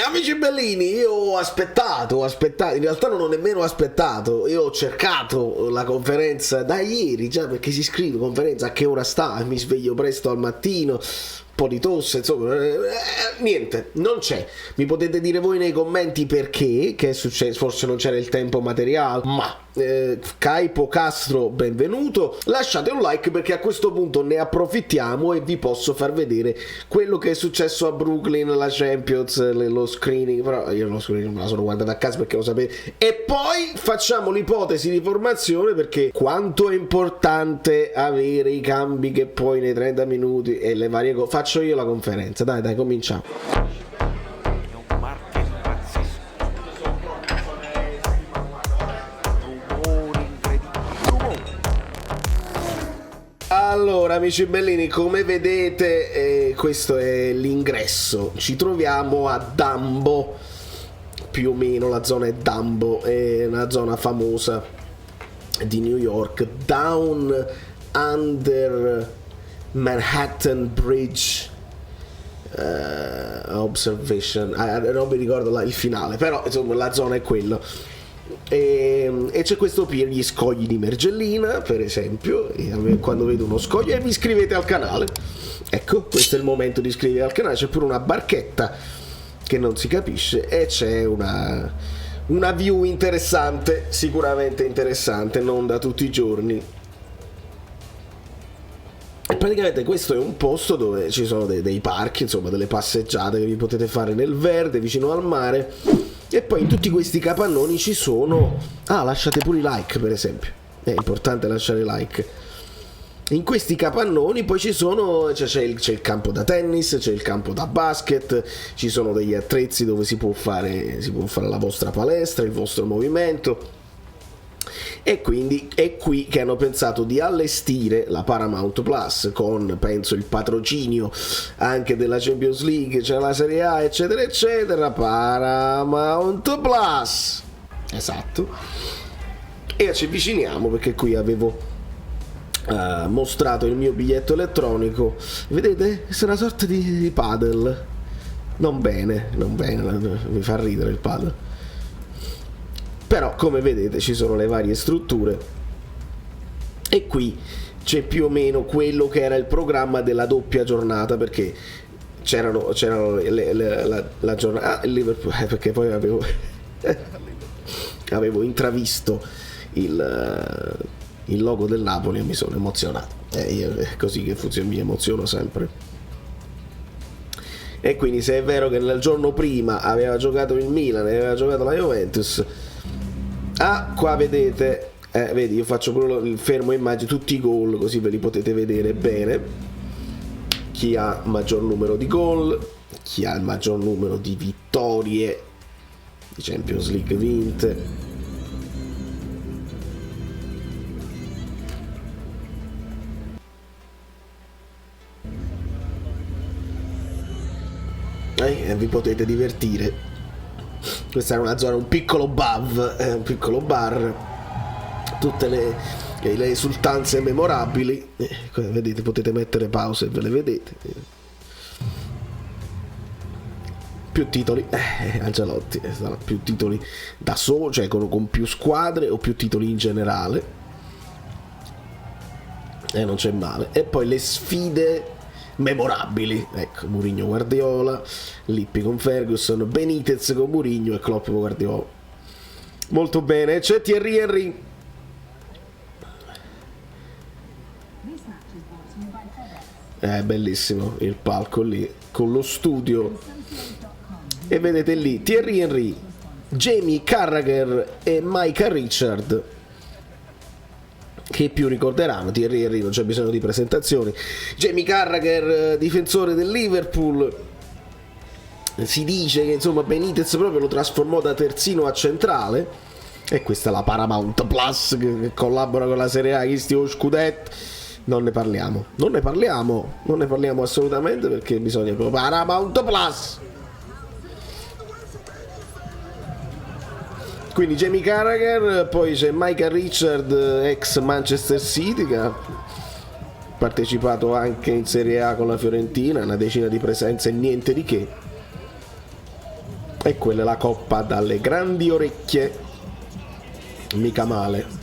Amici bellini, io ho aspettato, in realtà non ho nemmeno aspettato, io ho cercato la conferenza da ieri, già perché si scrive conferenza, a che ora sta, mi sveglio presto al mattino, un po' di tosse, insomma, niente, non c'è. Mi potete dire voi nei commenti perché, che è successo, forse non c'era il tempo materiale, ma Caipo Castro, benvenuto, lasciate un like perché a questo punto ne approfittiamo e vi posso far vedere quello che è successo a Brooklyn, la Champions, lo screening, però io lo screening me la sono guardata a casa perché lo sapete, e poi facciamo l'ipotesi di formazione, perché quanto è importante avere i cambi che poi nei 30 minuti e le varie cose. Faccio io la conferenza, dai, cominciamo. Allora, amici bellini, come vedete, questo è l'ingresso. Ci troviamo a Dumbo, più o meno la zona è Dumbo, è una zona famosa di New York, down under Manhattan Bridge observation, non mi ricordo il finale, però insomma la zona è quello. E c'è questo pier, gli scogli di Mergellina per esempio, e quando vedo uno scoglio, e vi iscrivete al canale, ecco, questo è il momento di iscrivervi al canale. C'è pure una barchetta che non si capisce e c'è una view interessante, sicuramente interessante, non da tutti i giorni. E praticamente questo è un posto dove ci sono dei parchi, insomma delle passeggiate che vi potete fare nel verde vicino al mare. E poi in tutti questi capannoni ci sono... lasciate pure i like, per esempio. È importante lasciare like. In questi capannoni poi ci sono... c'è il campo da tennis, c'è il campo da basket, ci sono degli attrezzi dove si può fare la vostra palestra, il vostro movimento. E quindi è qui che hanno pensato di allestire la Paramount Plus con, penso, il patrocinio anche della Champions League, c'è la Serie A, eccetera eccetera. Paramount Plus, esatto. E ci avviciniamo perché qui avevo mostrato il mio biglietto elettronico. Vedete? È una sorta di paddle. Non bene, mi fa ridere il paddle. Però come vedete ci sono le varie strutture e qui c'è più o meno quello che era il programma della doppia giornata, perché c'erano la giornata il Liverpool, perché poi avevo intravisto il logo del Napoli e mi sono emozionato, è così che funziona, mi emoziono sempre. E quindi se è vero che nel giorno prima aveva giocato il Milan e aveva giocato la Juventus, qua vedete, vedi, io faccio proprio il fermo immagine, tutti i gol, così ve li potete vedere bene. Chi ha maggior numero di gol, chi ha il maggior numero di vittorie di Champions League vinte. E vi potete divertire. Questa è una zona, un piccolo pub, un piccolo bar, tutte le esultanze memorabili. Vedete, potete mettere pause e ve le vedete. Più titoli, Ancelotti, più titoli da solo, cioè con più squadre, o più titoli in generale, non c'è male. E poi le sfide memorabili, ecco, Mourinho Guardiola, Lippi con Ferguson, Benitez con Mourinho e Klopp con Guardiola. Molto bene. C'è Thierry Henry, bellissimo il palco lì con lo studio, e vedete lì Thierry Henry, Jamie Carragher e Micah Richard, che più ricorderanno. Thierry Henry non c'è bisogno di presentazioni. Jamie Carragher, difensore del Liverpool, si dice che insomma Benitez proprio lo trasformò da terzino a centrale. E questa è la Paramount Plus che collabora con la Serie A, Cristiano Scudetto. Non ne parliamo assolutamente, perché bisogna proprio Paramount Plus. Quindi Jamie Carragher, poi c'è Micah Richard, ex Manchester City, che ha partecipato anche in Serie A con la Fiorentina, una decina di presenze e niente di che. E quella è la coppa dalle grandi orecchie, mica male.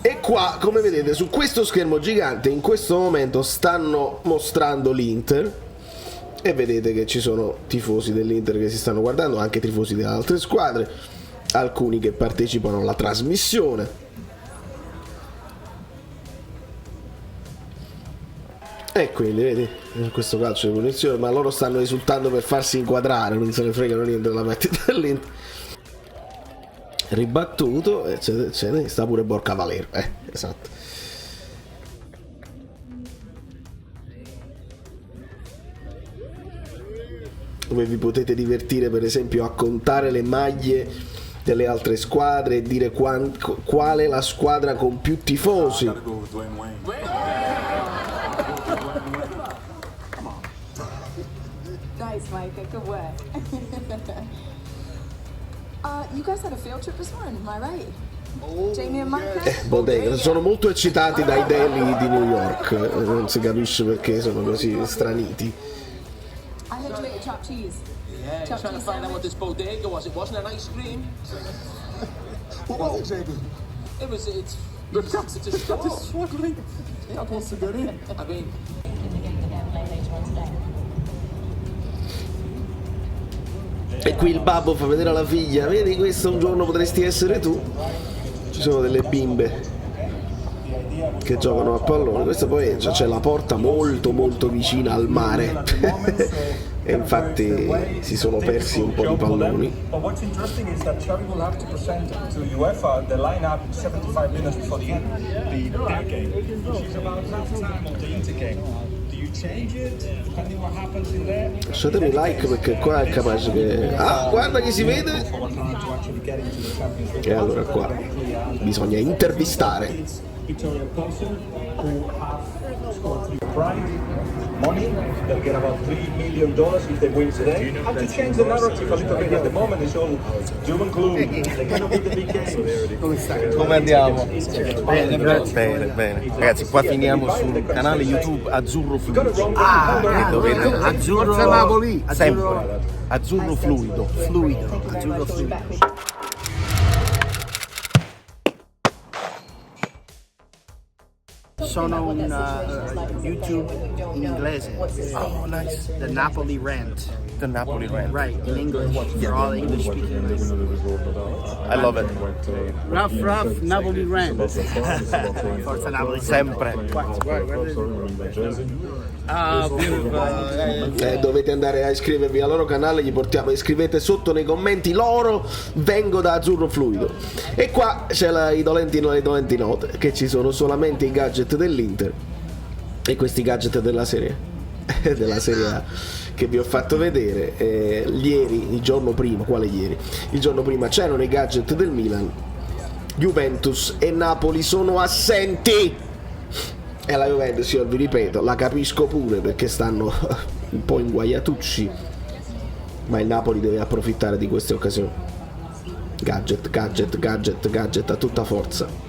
E qua, come vedete, su questo schermo gigante in questo momento stanno mostrando l'Inter e vedete che ci sono tifosi dell'Inter che si stanno guardando, anche tifosi delle altre squadre, alcuni che partecipano alla trasmissione. E quindi vedi, in questo calcio di punizione, ma loro stanno esultando per farsi inquadrare, non se ne fregano niente della partita dell'Inter. Ribattuto, eccetera, eccetera, sta pure Borca Valero, esatto. Dove vi potete divertire per esempio a contare le maglie delle altre squadre e dire qual è la squadra con più tifosi. Nice, Micah. Good work. You guys had a field trip this morning, am I right? Jamie and Micah? Bodega, sono molto eccitati dai deli di New York, non si capisce perché sono così straniti. I heard you ate chopped cheese. Yeah, just trying to find out what this bodega was. It wasn't an ice cream. What was it, Jamie? It's a It's straw. struggling. That wants to get in. I mean, E qui il babbo fa vedere alla figlia, vedi questo un giorno potresti essere tu. Ci sono delle bimbe che giocano a pallone, questa poi c'è la porta molto molto vicina al mare e infatti si sono persi un po' di palloni. But what's interesting is that Xavi will have to present to UEFA the lineup 75 minutes before the their game. She's about half time of the Inter game. Do you change it depending what happens in there? Lasciatemi like perché qua è capace che... Ah, guarda chi si vede! E allora qua bisogna intervistare. Victoria Paulsen, who have scored 3 prime money. They'll get about $3 million if they win today. And to change the narrative a little bit, at the moment it's all doom and gloom. They cannot win the big games. Come andiamo? Bene, bene. Ragazzi, qua finiamo sul canale YouTube Azzurro Fluido. E dovete... Azzurro Napoli, sempre. Azzurro Fluido. Azzurro Fluido. Sono un YouTube in inglese. Oh, nice. The Napoli Rant. The Napoli Rant. Right, in English. For all English speakers. I love it. Rough Napoli Rant. Forza Napoli. Sempre. Dovete andare a iscrivervi al loro canale, gli portiamo, iscrivete sotto nei commenti loro, vengo da Azzurro Fluido. E qua c'è i dolenti note, che ci sono solamente i gadget dell'Inter e questi gadget della serie A che vi ho fatto vedere ieri, il giorno prima. Quale ieri? Il giorno prima c'erano i gadget del Milan. Juventus e Napoli sono assenti. E la Juventus, io vi ripeto, la capisco pure perché stanno un po' inguaiatucci, ma il Napoli deve approfittare di queste occasioni. Gadget a tutta forza.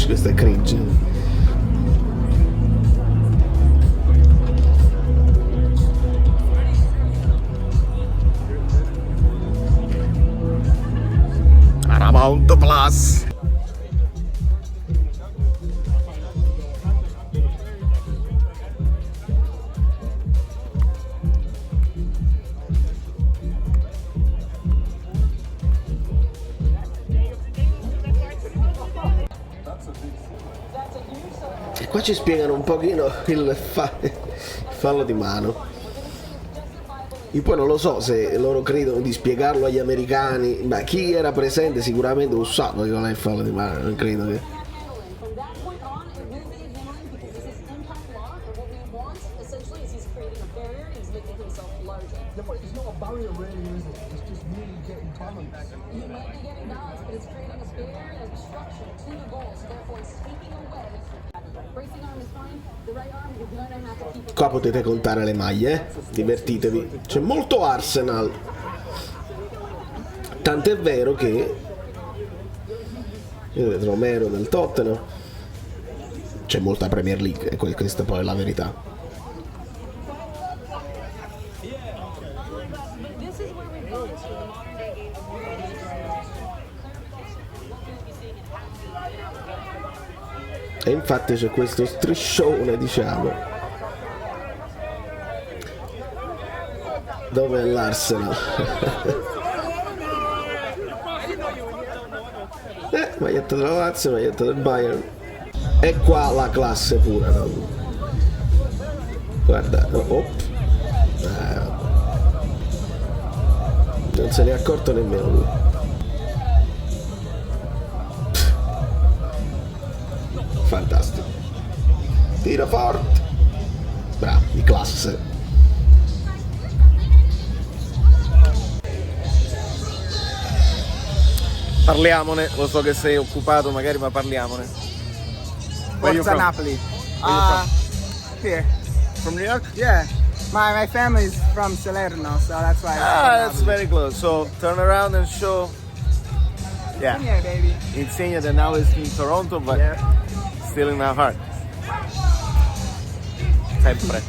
Questo è cringe. Paramount Plus. E qua ci spiegano un pochino il fallo di mano. Io poi non lo so se loro credono di spiegarlo agli americani, ma chi era presente sicuramente lo sa che non è il fallo di mano, non credo che... He might be getting nods, but it's creating a barrier and obstruction to the goal. So therefore, it's taking Qua potete contare le maglie, divertitevi. C'è molto Arsenal. Tant'è vero che vedete Romero del Tottenham. C'è molta Premier League, e questa poi è la verità. E infatti c'è questo striscione, diciamo, dove è l'Arsenal. Maglietta della Lazio, maglietta del Bayern. E qua la classe pura, no? Guarda, non se ne è accorto nemmeno lui. Fantastico. Tira forte. Bravo, di classe. Parliamone, lo so che sei occupato magari, ma parliamone. Forza Napoli. Here. From New York? Yeah. My family is from Salerno, so that's why. That's very close. So turn around and show. Yeah. Yeah, baby. Insegna that now is in Toronto, but still in our heart. Sempre.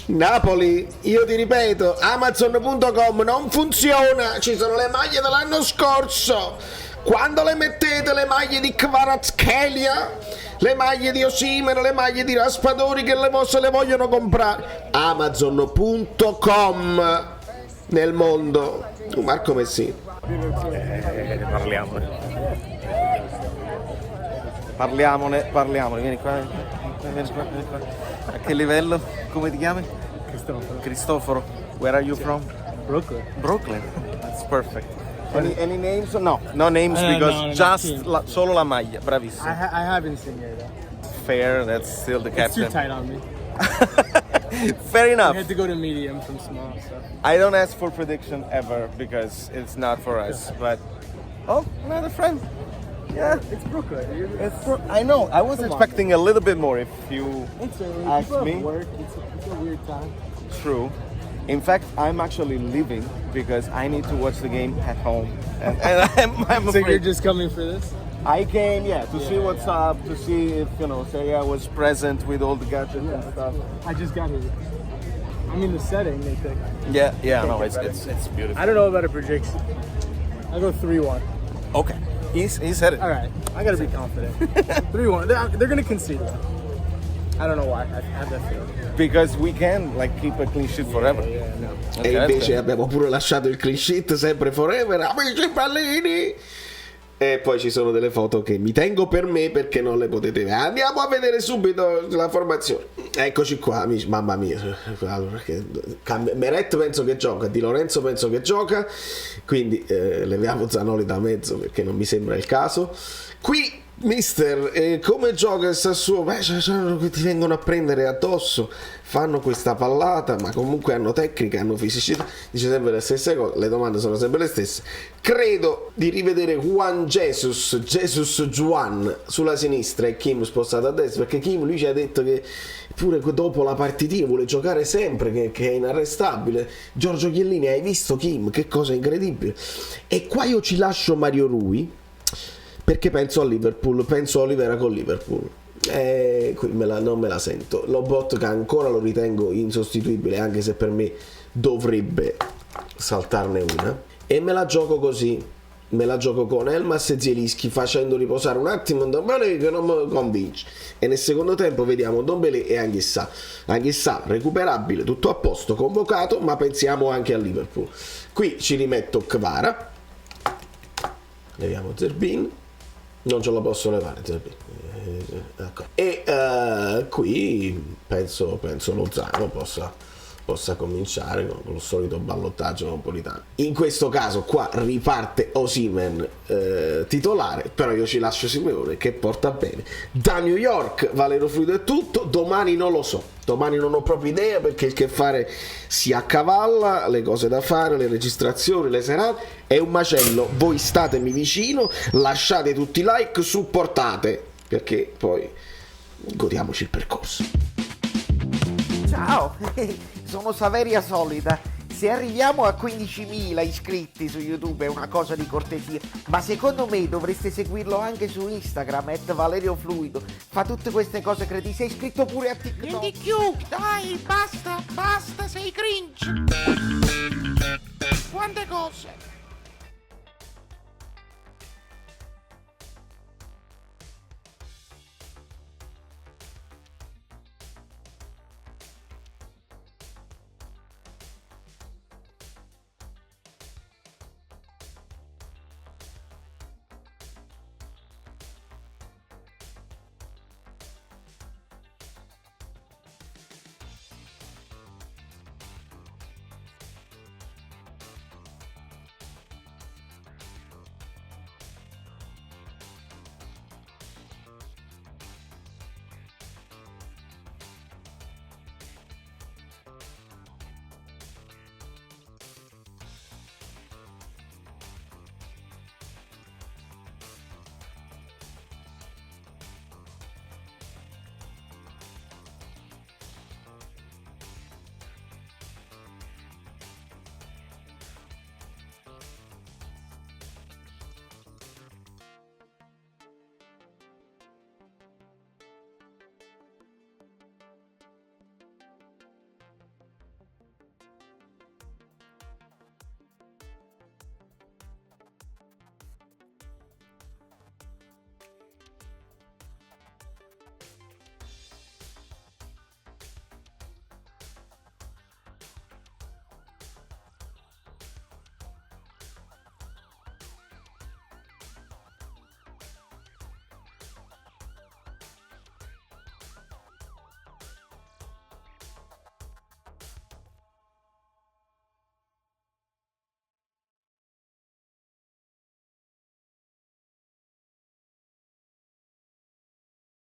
Napoli, io ti ripeto, Amazon.com non funziona, ci sono le maglie dell'anno scorso. Quando le mettete le maglie di Kvaratskhelia, le maglie di Osimhen, le maglie di Raspadori che se le vogliono comprare, Amazon.com nel mondo. Marco Messi. Parliamone, vieni qua. A che livello? Come ti chiami? Cristoforo. Where are you from? Brooklyn. That's perfect. Any names? No names because just solo la maglia. Bravissimo. I have Insigne though. Fair, that's still the It's too captain. tight on me. Fair enough. I had to go to medium from small, so. I don't ask for prediction ever because it's not for us. But another friend. Yeah, It's Brooklyn. I know. I was expecting a little bit more if you ask me. Work. It's a weird time. True. In fact, I'm actually leaving because I need to watch the game at home. And I'm So you're afraid. just coming for this? I came, to see what's up, to see if, say I was present with all the gadgets and stuff. I just got here. I mean, the setting, they think. Yeah, no, it's beautiful. I don't know about a prediction. I'll go 3-1. Okay, he said it. All right, I gotta be confident. 3-1. They're gonna concede that. I don't know why. I have that feeling. Because we can keep a clean sheet forever. Yeah, no. Okay, E invece that's abbiamo pure lasciato il clean sheet sempre forever, amici pallini. E poi ci sono delle foto che mi tengo per me perché non le potete vedere. Andiamo a vedere subito la formazione. Eccoci qua, amici. Mamma mia, Meret penso che gioca, Di Lorenzo penso che gioca, quindi leviamo Zanoli da mezzo perché non mi sembra il caso. Qui mister, come gioca il Sassuolo? Beh, ti vengono a prendere addosso, fanno questa pallata, ma comunque hanno tecnica, hanno fisicità. Dice sempre le stesse cose, le domande sono sempre le stesse. Credo di rivedere Juan Jesus Juan sulla sinistra e Kim spostato a destra, perché Kim lui ci ha detto che pure dopo la partitina vuole giocare sempre, che è inarrestabile. Giorgio Chiellini, hai visto Kim? Che cosa incredibile. E qua io ci lascio Mario Rui perché penso a Liverpool, penso a Olivera con Liverpool. Qui non me la sento. Lobotka ancora lo ritengo insostituibile, anche se per me dovrebbe saltarne una. E me la gioco così. Me la gioco con Elmas e Zielinski, facendo riposare un attimo Ndombele che non mi convince. E nel secondo tempo vediamo Ndombele e Anghissà. Anghissà recuperabile, tutto a posto, convocato, ma pensiamo anche a Liverpool. Qui ci rimetto Kvara. Leviamo Zerbin. Non ce la posso levare Zerbin. Ecco. E qui penso Lozano possa cominciare con lo solito ballottaggio napolitano. In questo caso qua riparte Osimhen titolare, però io ci lascio Simeone che porta bene. Da New York Valero Fluido è tutto, domani non lo so, domani non ho proprio idea perché il che fare si accavalla, le cose da fare, le registrazioni, le serate, è un macello. Voi statemi vicino, lasciate tutti i like, supportate, perché poi godiamoci il percorso. Ciao, sono Saveria Solida. Se arriviamo a 15.000 iscritti su YouTube è una cosa di cortesia, ma secondo me dovreste seguirlo anche su Instagram, @ValerioFluido. Fa tutte queste cose cretine. Sei iscritto pure a TikTok. Niente più, dai, basta, sei cringe. Quante cose.